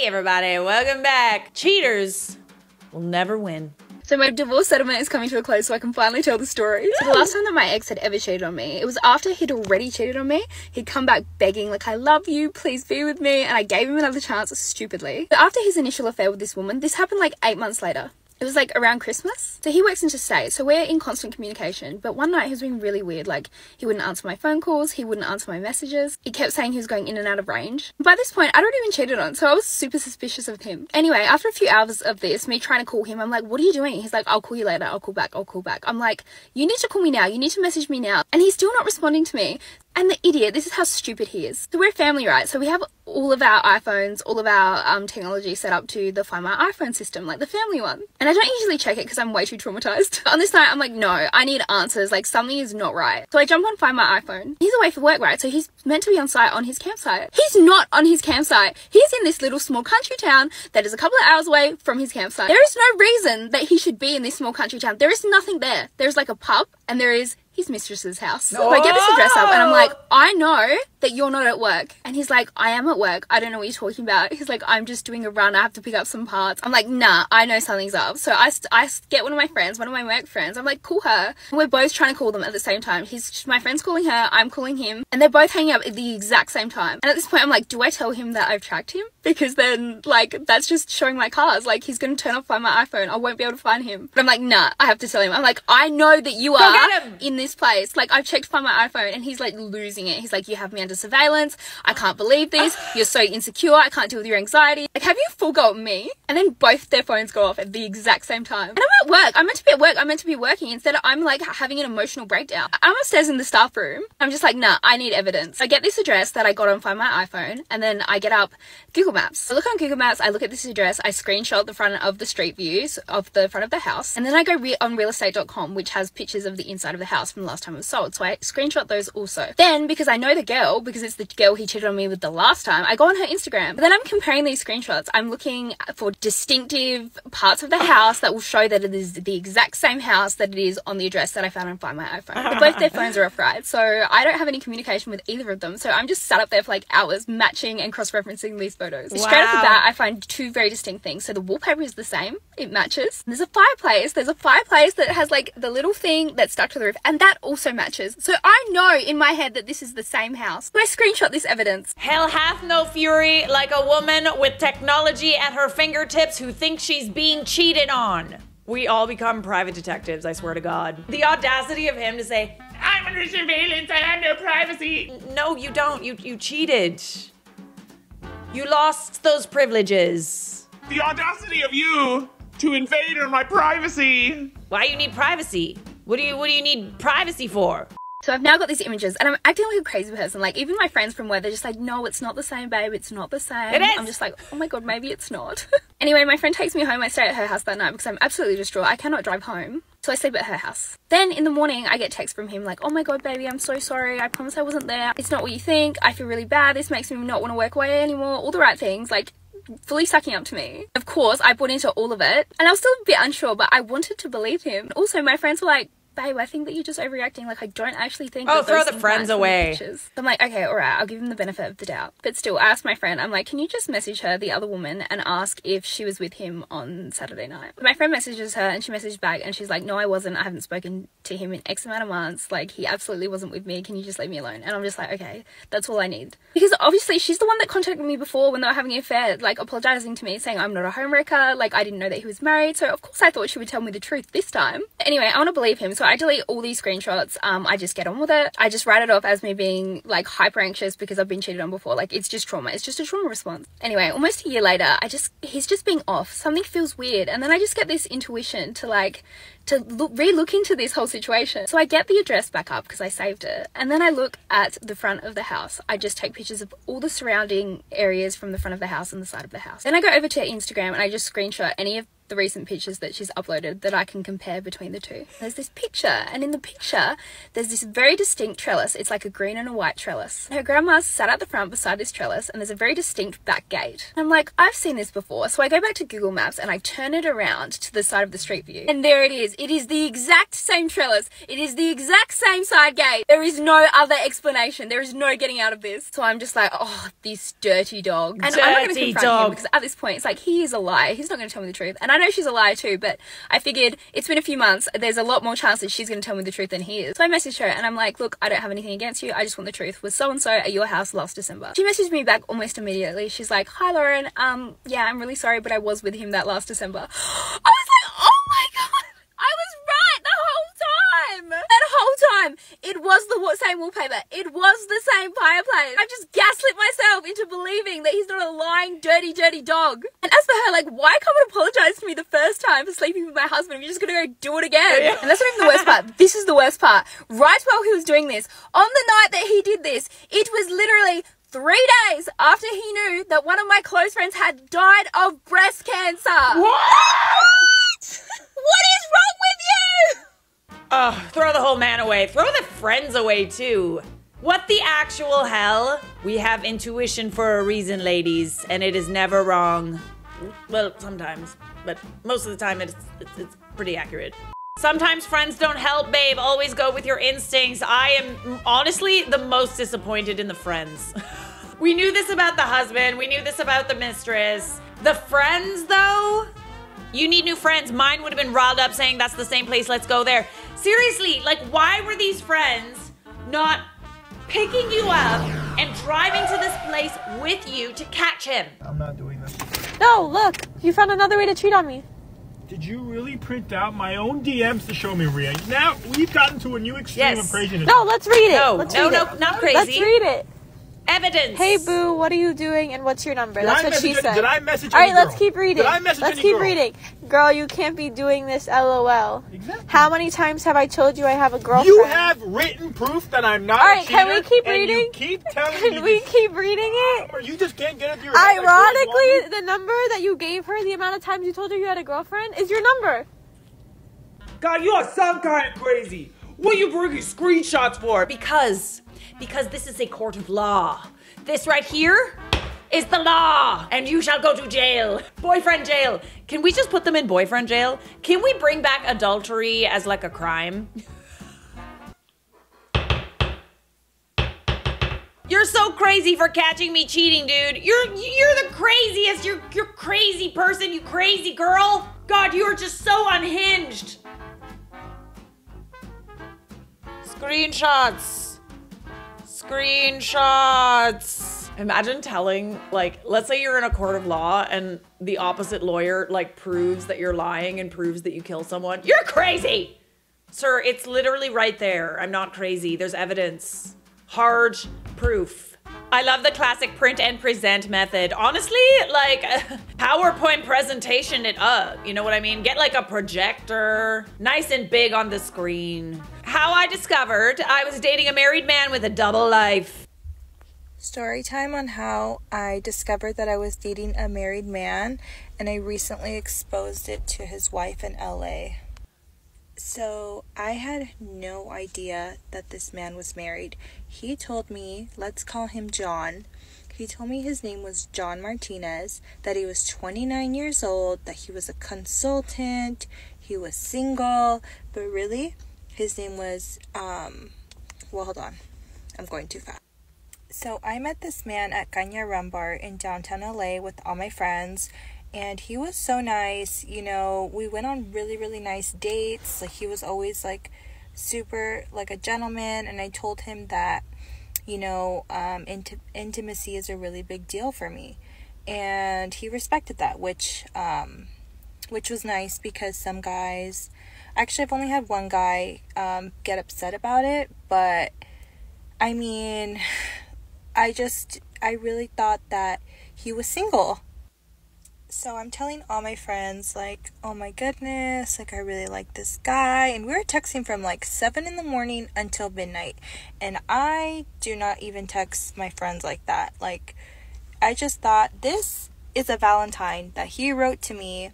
Hey everybody, welcome back. Cheaters will never win. So my divorce settlement is coming to a close, so I can finally tell the story. So the last time that my ex had ever cheated on me, it was after he'd already cheated on me. He'd come back begging, like, I love you, please be with me, and I gave him another chance, stupidly. But after his initial affair with this woman, this happened like 8 months later. It was like around Christmas. So he works interstate, so we're in constant communication. But one night he was being really weird. Like, he wouldn't answer my phone calls, he wouldn't answer my messages. He kept saying he was going in and out of range. By this point, I'd already been cheated on, so I was super suspicious of him. Anyway, after a few hours of this, me trying to call him, I'm like, what are you doing? He's like, I'll call you later, I'll call back, I'll call back. I'm like, you need to call me now, you need to message me now. And he's still not responding to me. And the idiot, this is how stupid he is. So we're a family, right? So we have all of our iPhones, all of our technology set up to the Find My iPhone system, like the family one. And I don't usually check it because I'm way too traumatized. On this night, I'm like, no, I need answers. Like, something is not right. So I jump on Find My iPhone. He's away for work, right? So he's meant to be on site on his campsite. He's not on his campsite. He's in this little small country town that is a couple of hours away from his campsite. There is no reason that he should be in this small country town. There is nothing there. There's like a pub and there is his mistress's house. So I get this address up and I'm like, I know that you're not at work. And he's like, I am at work. I don't know what you're talking about. He's like, I'm just doing a run. I have to pick up some parts. I'm like, nah, I know something's up. So I get one of my friends, one of my work friends. I'm like, call her. And we're both trying to call them at the same time. My friend's calling her, I'm calling him. And they're both hanging up at the exact same time. And at this point, I'm like, do I tell him that I've tracked him? Because then, like, that's just showing my cards. Like, he's going to turn off Find My iPhone. I won't be able to find him. But I'm like, nah, I have to tell him. I'm like, I know that you are in this place. Like, I've checked Find My iPhone and he's like losing it. He's like, you have me under surveillance. I can't believe this. You're so insecure. I can't deal with your anxiety. Like, have you full go at me? And then both their phones go off at the exact same time. And I'm at work. I'm meant to be at work. I'm meant to be working. Instead, I'm like having an emotional breakdown. I'm upstairs in the staff room. I'm just like, nah, I need evidence. I get this address that I got on Find My iPhone and then I get up Google Maps. I look on Google Maps. I look at this address. I screenshot the front of the street views of the front of the house. And then I go on realestate.com, which has pictures of the inside of the house from the last time it was sold. So I screenshot those also. Then, because I know the girl, because it's the girl he cheated on me with the last time, I go on her Instagram. But then I'm comparing these screenshots. I'm looking for distinctive parts of the house that will show that it is the exact same house that it is on the address that I found on Find My iPhone. But both their phones are off, right? So I don't have any communication with either of them. So I'm just sat up there for like hours matching and cross-referencing these photos. Wow. Straight off the bat, I find two very distinct things. So the wallpaper is the same. It matches. There's a fireplace. There's a fireplace that has like the little thing that's stuck to the roof, and that also matches. So I know in my head that this is the same house. But I screenshot this evidence. Hell hath no fury like a woman with technology at her fingertips who thinks she's being cheated on. We all become private detectives, I swear to God. The audacity of him to say, I'm under surveillance, I have no privacy. No, you don't. You cheated. You lost those privileges. The audacity of you to invade on my privacy. Why you need privacy? What do you need privacy for? So I've now got these images and I'm acting like a crazy person. Like, even my friends from work, they're just like, no, it's not the same, babe. It's not the same. It is. I'm just like, oh my God, maybe it's not. Anyway, my friend takes me home. I stay at her house that night because I'm absolutely distraught. I cannot drive home. So I sleep at her house. Then in the morning, I get text from him like, oh my God, baby, I'm so sorry. I promise I wasn't there. It's not what you think. I feel really bad. This makes me not want to work away anymore. All the right things, like fully sucking up to me. Of course, I bought into all of it and I was still a bit unsure, but I wanted to believe him. Also, my friends were like, babe, I think that you're just overreacting. Like, I don't actually think that throw the friends away. So I'm like, okay, all right, I'll give him the benefit of the doubt. But still, I asked my friend, I'm like, can you just message her, the other woman, and ask if she was with him on Saturday night? My friend messages her and she messaged back and she's like, no, I wasn't. I haven't spoken to him in X amount of months. Like, he absolutely wasn't with me. Can you just leave me alone? And I'm just like, okay, that's all I need. Because obviously she's the one that contacted me before when they were having an affair, like apologizing to me, saying I'm not a homewrecker. Like, I didn't know that he was married. So of course I thought she would tell me the truth this time. Anyway, I want to believe him. So I delete all these screenshots. I just get on with it. I just write it off as me being like hyper anxious because I've been cheated on before. Like, it's just trauma. It's just a trauma response. Anyway, almost a year later, he's just being off. Something feels weird. And then I just get this intuition to like, re-look into this whole situation. So I get the address back up because I saved it. And then I look at the front of the house. I just take pictures of all the surrounding areas from the front of the house and the side of the house. Then I go over to Instagram and I just screenshot any of the recent pictures that she's uploaded that I can compare between the two. There's this picture, and in the picture there's this very distinct trellis. It's like a green and a white trellis. Her grandma's sat at the front beside this trellis, and there's a very distinct back gate. And I'm like, I've seen this before. So I go back to Google Maps and I turn it around to the side of the street view, and there it is. It is the exact same trellis. It is the exact same side gate. There is no other explanation. There is no getting out of this. So I'm just like, oh, this dirty dog. And I'm not going to confront him, because at this point it's like, he is a liar. He's not going to tell me the truth. And I know she's a liar too, but I figured it's been a few months. There's a lot more chance that she's going to tell me the truth than he is. So I messaged her and I'm like, look, I don't have anything against you. I just want the truth. Was so-and-so at your house last December? She messaged me back almost immediately. She's like, hi Lauren, yeah, I'm really sorry, but I was with him that last December. I was like, oh my God, I was right the whole time. That whole time, it was the same wallpaper. It was the same fireplace. I've just gaslit myself into believing that he's not a lying, dirty, dirty dog. And as for her, like, why can't you apologize to me the first time for sleeping with my husband? You're just gonna go do it again. Yeah. And that's not even the worst part. This is the worst part. Right while he was doing this, on the night that he did this, it was literally 3 days after he knew that one of my close friends had died of breast cancer. What? What is wrong with you? Oh, throw the whole man away. Throw the friends away too. What the actual hell? We have intuition for a reason, ladies, and it is never wrong. Well, sometimes, but most of the time it's pretty accurate. Sometimes friends don't help, babe. Always go with your instincts. I am honestly the most disappointed in the friends. We knew this about the husband. We knew this about the mistress. The friends, though, you need new friends. Mine would have been riled up saying that's the same place, let's go there. Seriously, like, why were these friends not picking you up and driving to this place with you to catch him? I'm not doing this. No, look, you found another way to cheat on me. Did you really print out my own DMs to show me, Rhea? Now we've gotten to a new extreme of craziness. No, let's read it. No, let's no, read no, it. not crazy. Let's read it. Evidence. Hey, boo, what are you doing and what's your number? That's what she said. Did I message All any right, let's girl? keep reading. Did I message Let's any keep girl? reading. Girl, you can't be doing this, LOL. Exactly. How many times have I told you I have a girlfriend? You have written proof that I'm not All right, a cheater. can we keep and reading? You keep telling me. Can we keep reading it? You just can't get it to your head. Ironically, the number that you gave her, the amount of times you told her you had a girlfriend, is your number. God, you are some kind of crazy. What are you bringing screenshots for? Because this is a court of law. This right here is the law, and you shall go to jail. Boyfriend jail. Can we just put them in boyfriend jail? Can we bring back adultery as like a crime? You're so crazy for catching me cheating, dude. You're the craziest. You're crazy person, you crazy girl. God, you are just so unhinged. Screenshots. Imagine telling, like, let's say you're in a court of law and the opposite lawyer, like, proves that you're lying and proves that you kill someone. You're crazy! Sir, it's literally right there. I'm not crazy. There's evidence. Hard proof. I love the classic print and present method. Honestly, like, PowerPoint presentation it up. You know what I mean? Get like a projector, nice and big on the screen. How I discovered I was dating a married man with a double life. Story time on how I discovered that I was dating a married man, and I recently exposed it to his wife in LA. So I had no idea that this man was married. He told me, let's call him John. He told me his name was John Martinez, that he was 29 years old, that he was a consultant, he was single, but really, his name was, well, hold on, I'm going too fast. So I met this man at Caña Rum Bar in downtown LA with all my friends, and he was so nice. You know, we went on really, really nice dates. Like, he was always like super like a gentleman, and I told him that, you know, intimacy is a really big deal for me, and he respected that, which was nice, because some guys, actually I've only had one guy get upset about it, but I mean, I really thought that he was single. So I'm telling all my friends, like, oh my goodness, like, I really like this guy. And we were texting from like 7 in the morning until midnight. And I do not even text my friends like that. Like, I just thought, this is a Valentine that he wrote to me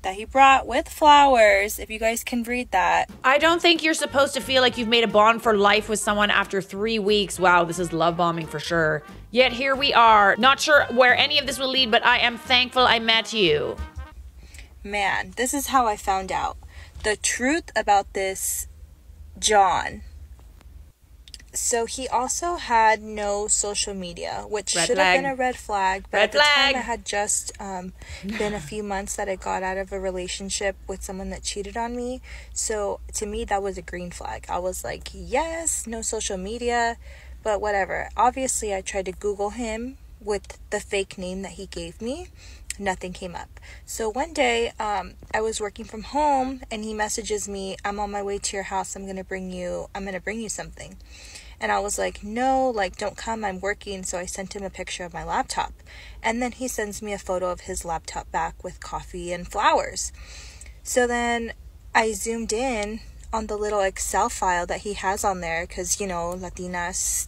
that he brought with flowers, if you guys can read that. I don't think you're supposed to feel like you've made a bond for life with someone after 3 weeks. Wow, this is love bombing for sure. Yet here we are. Not sure where any of this will lead, but I am thankful I met you. Man, this is how I found out. The truth about this John. So he also had no social media, which should have been a red flag. But at the time, it had just been a few months that I got out of a relationship with someone that cheated on me. So to me, that was a green flag. I was like, yes, no social media, but whatever. Obviously, I tried to Google him with the fake name that he gave me. Nothing came up. So one day, I was working from home and he messages me, I'm on my way to your house. I'm going to bring you something. And I was like, no, like, don't come, I'm working. So I sent him a picture of my laptop. And then he sends me a photo of his laptop back with coffee and flowers. So then I zoomed in on the little Excel file that he has on there. Because, you know, Latinas,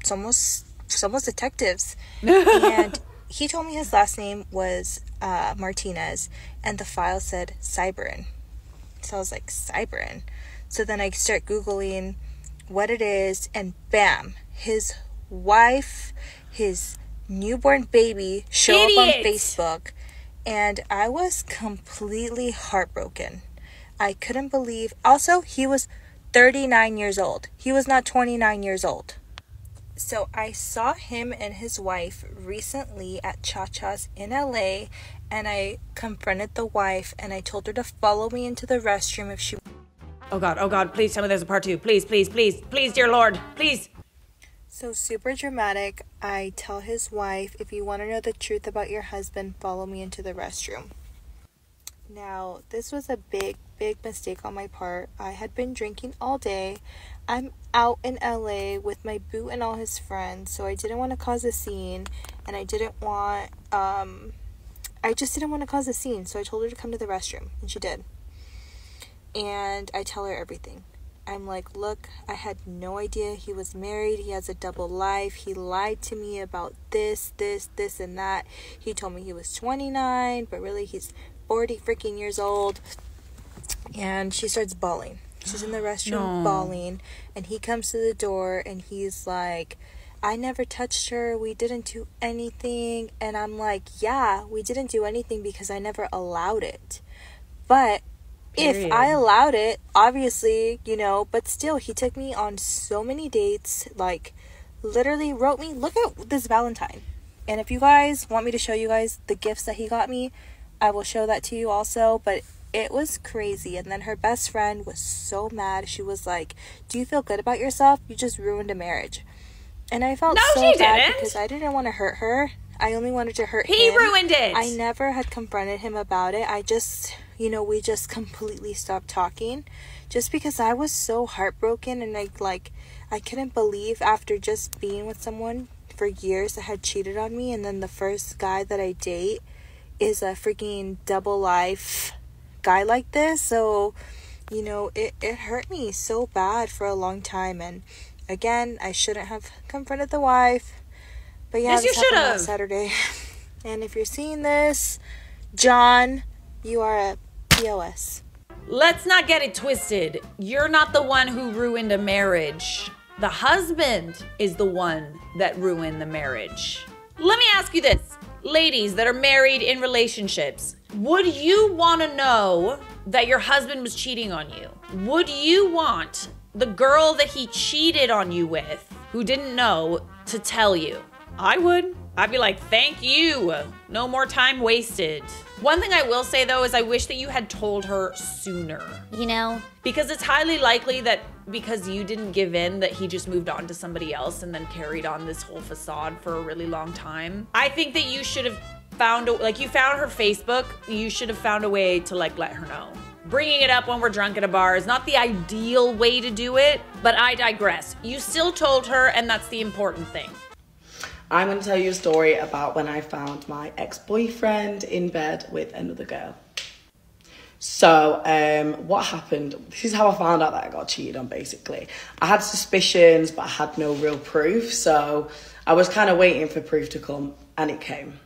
somos detectives. And he told me his last name was Martinez. And the file said Cyberin. So I was like, Cyberin? So then I start Googling what it is, and bam, his wife, his newborn baby show up on Facebook, and I was completely heartbroken. I couldn't believe. Also, he was 39 years old. He was not 29 years old. So I saw him and his wife recently at Cha-Cha's in LA, and I confronted the wife and I told her to follow me into the restroom if she... Oh God, please tell me there's a part 2. Please, dear Lord, please. So super dramatic, I tell his wife, if you want to know the truth about your husband, follow me into the restroom. Now, this was a big mistake on my part. I had been drinking all day. I'm out in LA with my boo and all his friends, so I didn't want to cause a scene, and I just didn't want to cause a scene, so I told her to come to the restroom, and she did. And I tell her everything. I'm like, look, I had no idea he was married. He has a double life. He lied to me about this, and that. He told me he was 29, but really he's 40 freaking years old. And she starts bawling. She's in the restroom bawling. And he comes to the door and he's like, I never touched her. We didn't do anything. And I'm like, yeah, we didn't do anything because I never allowed it. But if I allowed it, obviously, you know, but still, he took me on so many dates, like, literally wrote me, look at this Valentine. And if you guys want me to show you guys the gifts that he got me, I will show that to you also, but it was crazy. And then her best friend was so mad. She was like, do you feel good about yourself? You just ruined a marriage. And I felt so bad because I didn't want to hurt her. I only wanted to hurt him. He ruined it. I never had confronted him about it. I just, you know, we just completely stopped talking just because I was so heartbroken, and I couldn't believe after just being with someone for years that had cheated on me, and then the first guy that I date is a freaking double life guy like this. So, you know, it hurt me so bad for a long time. And again, I shouldn't have confronted the wife. But yeah, yes, you should have. Saturday. And if you're seeing this, John, you are a POS. Let's not get it twisted. You're not the one who ruined a marriage. The husband is the one that ruined the marriage. Let me ask you this. Ladies that are married in relationships, would you want to know that your husband was cheating on you? Would you want the girl that he cheated on you with, who didn't know, to tell you? I would. I'd be like, thank you. No more time wasted. One thing I will say, though, is I wish that you had told her sooner. You know? Because it's highly likely that because you didn't give in, that he just moved on to somebody else and then carried on this whole facade for a really long time. I think that you should have found, you found her Facebook, you should have found a way to, let her know. Bringing it up when we're drunk at a bar is not the ideal way to do it, but I digress. You still told her, and that's the important thing. I'm going to tell you a story about when I found my ex-boyfriend in bed with another girl. So, what happened? This is how I found out that I got cheated on, basically. I had suspicions, but I had no real proof. So, I was kind of waiting for proof to come, and it came.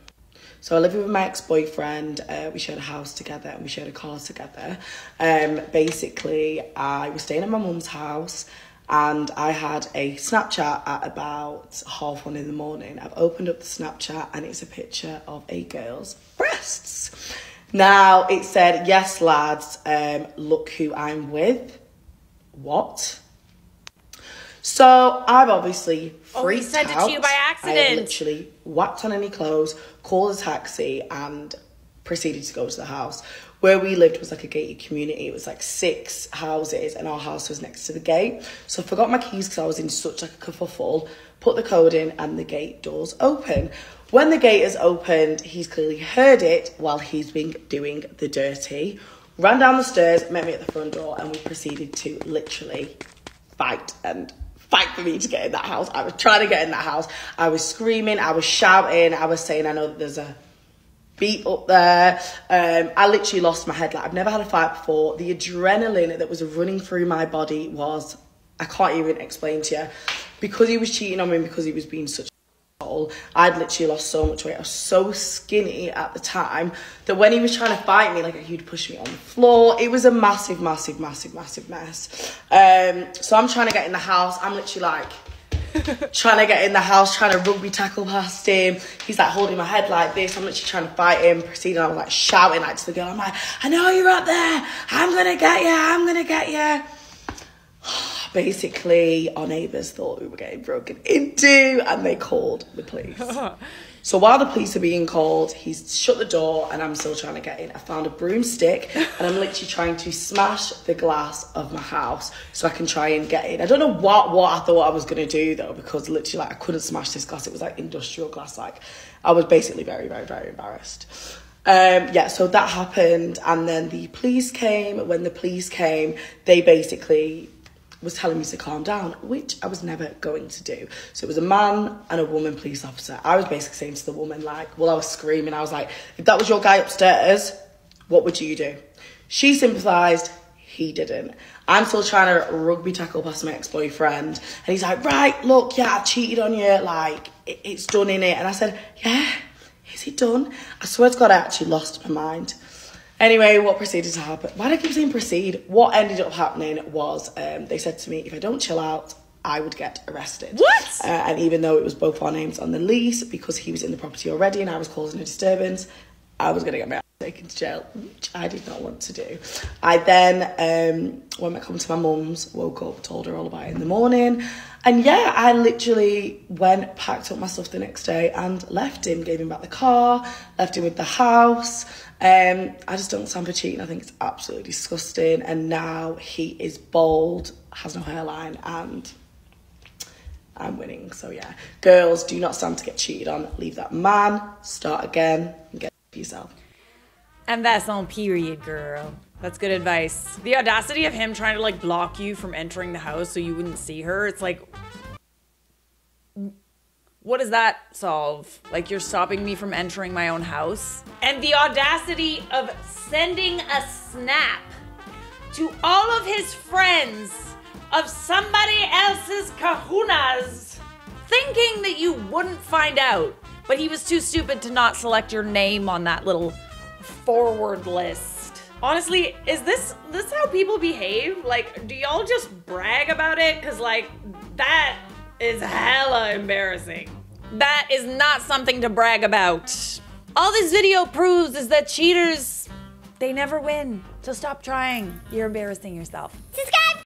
So I lived with my ex-boyfriend. We shared a house together and we shared a car together. Basically, I was staying at my mum's house and I had a Snapchat at about 1:30 in the morning. I've opened up the Snapchat and it's a picture of a girl's breasts. Now, it said, yes, lads, look who I'm with. What? So I've obviously freaked sent out. it to you by I accident. literally whacked on any clothes, called a taxi and proceeded to go to the house. Where we lived was like a gated community. It was like 6 houses and our house was next to the gate. So I forgot my keys because I was in such like a kerfuffle, put the code in and the gate doors open. When the gate is opened, he's clearly heard it while he's been doing the dirty. Ran down the stairs, met me at the front door and we proceeded to literally fight for me to get in that house. I was trying to get in that house. I was screaming, I was shouting, I was saying, I know that there's a beat up there. I literally lost my head. Like, I've never had a fight before. The adrenaline that was running through my body was, I can't even explain to you. Because he was cheating on me, because he was being such I'd literally lost so much weight. I was so skinny at the time that when he was trying to fight me, like, he'd push me on the floor. It was a massive, massive, massive, massive mess. So I'm trying to get in the house. I'm literally like trying to get in the house, trying to rugby tackle past him. He's like holding my head like this. I'm literally trying to fight him. Proceeding, I was like shouting like to the girl. I'm like, I know you're up there. I'm gonna get you. I'm gonna get you. Basically, our neighbours thought we were getting broken into and they called the police. So while the police are being called, he's shut the door and I'm still trying to get in. I found a broomstick and I'm literally trying to smash the glass of my house so I can try and get in. I don't know what I thought I was going to do though, because literally like I couldn't smash this glass. It was like industrial glass. Like I was basically very, very, very embarrassed. Yeah, so that happened and then the police came. When the police came, they basically was telling me to calm down, which I was never going to do. So it was a man and a woman police officer. I was basically saying to the woman, like, well, I was screaming. I was like, if that was your guy upstairs, what would you do? She sympathised. He didn't. I'm still trying to rugby tackle past my ex-boyfriend. And he's like, right, look, yeah, I cheated on you. Like, it's done, innit? And I said, yeah, is it done? I swear to God, I actually lost my mind. Anyway, what proceeded to happen? Why do I keep saying proceed? What ended up happening was they said to me, if I don't chill out, I would get arrested. What? And even though it was both our names on the lease, because he was in the property already and I was causing a disturbance, I was going to get my ass taken to jail, which I did not want to do. I then went back home to my mum's, woke up, told her all about it in the morning. And yeah, I literally went, packed up my stuff the next day and left him, gave him back the car, left him with the house. I just don't stand for cheating. I think it's absolutely disgusting. And now he is bald, has no hairline, and I'm winning. So yeah, girls, do not stand to get cheated on. Leave that man, start again, and get yourself. And that's on period, girl. That's good advice. The audacity of him trying to like block you from entering the house so you wouldn't see her. It's like, what does that solve? Like, you're stopping me from entering my own house? And the audacity of sending a snap to all of his friends of somebody else's kahunas, thinking that you wouldn't find out. But he was too stupid to not select your name on that little forward list. Honestly, is this how people behave? Like, do y'all just brag about it? Cause like, that is hella embarrassing. That is not something to brag about. All this video proves is that cheaters, they never win. So stop trying. You're embarrassing yourself.